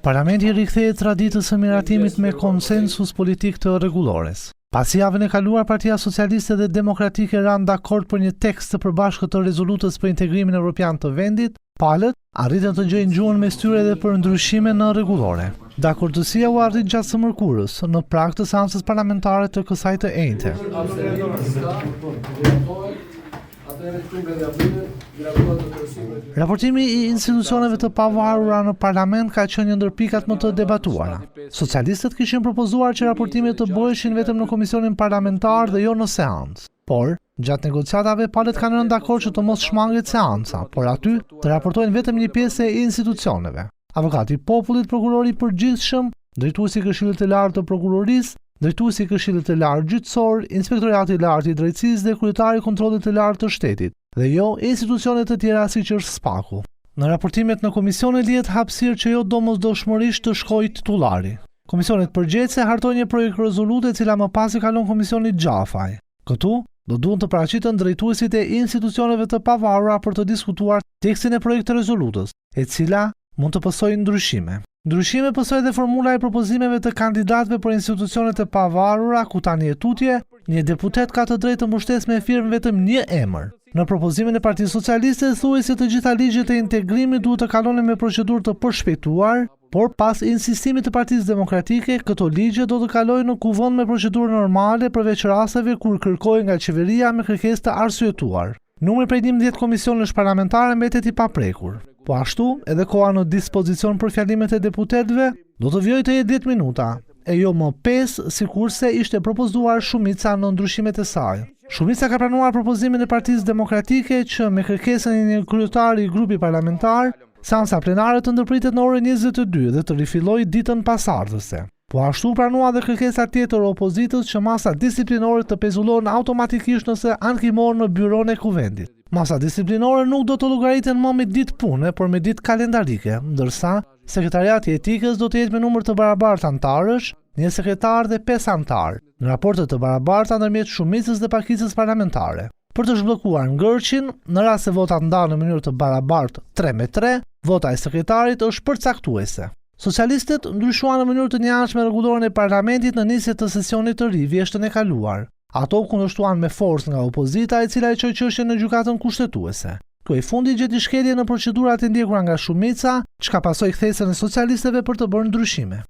Parlamenti rikthehet traditës së miratimit me konsensus politik të rregullores. Pasi javën e kaluar, Partia Socialiste dhe Demokratike ranë dakord për një tekst të përbashkët të rezolutës për integrimin evropian të vendit, palët arritën të gjejnë gjuhën mes tyre dhe për ndryshime në rregullore. Dakordësia u arrit gjatë së mërkurës në prag të seancës parlamentare të kësaj të enjte. Raportimi i institucioneve të pavarura në parlament ka qenë një ndër pikat më të debatuara. Socialistët kishin propozuar që raportimet të bëheshin vetëm në komisionin parlamentar dhe jo në seancë. Por, gjatë negociatave, palët kanë rënë dakord që të mos shmanget seanca, por aty të raportojnë vetëm një pjesë e institucioneve. Avokati i popullit, prokurori i përgjithshëm, drejtuesi i Këshillit të Lartë të Prokurorisë, drejtuesi i Këshillit të Lartë Gjyqësor, Inspektorati i Lartë i Drejtësisë dhe kryetari i Kontrollit të Lartë të Shtetit, dhe jo institucione të tjera siç është SPAK-u. Në raportimet në komisione lihet hapësirë që jo domosdoshmërisht të shkojë titullari. Komisionet përgjithëse hartojnë një projekt rezolute e cila më pas i kalon komisionit Gjafaj. Këtu do duhen të paraqiten drejtuesit e institucioneve të pavarura për të diskutuar tekstin e projektit të rezolutës, e cila mund të pasojë ndryshime. Ndryshime pasojë dhe formula e propozimeve të kandidatëve për institucionet e pavarura, ku tani e tutje, një deputet ka të drejtë të mbështesë me firmë vetëm një emër. Në propozimin e Partisë Socialiste thuhet se të gjitha ligjet e integrimit duhet të kalonin me procedurë të përshpejtuar, por pas insistimit të Partisë Demokratike, këto ligje do të kalojnë në kuvend me procedurë normale përveç rasteve kur kërkohen nga qeveria me kërkesë të arsyetuar. Numri prej 11 komisionesh parlamentare mbetet i paprekur. Po ashtu, edhe koha në dispozicion për fjalimet e deputetëve do të vijojë të jetë 10 minuta, e jo më 5, sikurse ishte propozuar shumica në ndryshimet e saj. Shumica ka pranuar propozimin e Partisë Demokratike që me kërkesën e një kryetari i grupi parlamentar, seanca plenare të ndërpritet në orën 22 dhe të rifillojë ditën pasardhëse. Po ashtu pranua dhe kërkesa tjetër e opozitës që masa disiplinore të pezullohen automatikisht nëse ankimohen në byron e kuvendit. Masa disiplinore nuk do të llogariten më me ditë pune, por me ditë kalendarike, ndërsa sekretariati i etikës do të jetë me numër të barabartë antarësh, një sekretar dhe 5 antar, në raporte të barabarta ndërmjet shumicës dhe pakicës parlamentare. Për të zhbllokuar ngërçin, në rast se votat ndahen në mënyrë të barabartë 3-3, vota e sekretarit është përcaktuese. Socialistët ndryshuan në mënyrë të njëanshme rregulloren e parlamentit në nisje të sesionit të ri vjeshtën e kaluar. Ato kundërshtuan me forcë nga opozita, e cila e çoi çështjen në gjykatën kushtetuese. Ky i fundi gjeti shkelje në procedurat e ndjekura nga shumica, çka pasoi kthesën e socialistëve për të bërë ndryshime.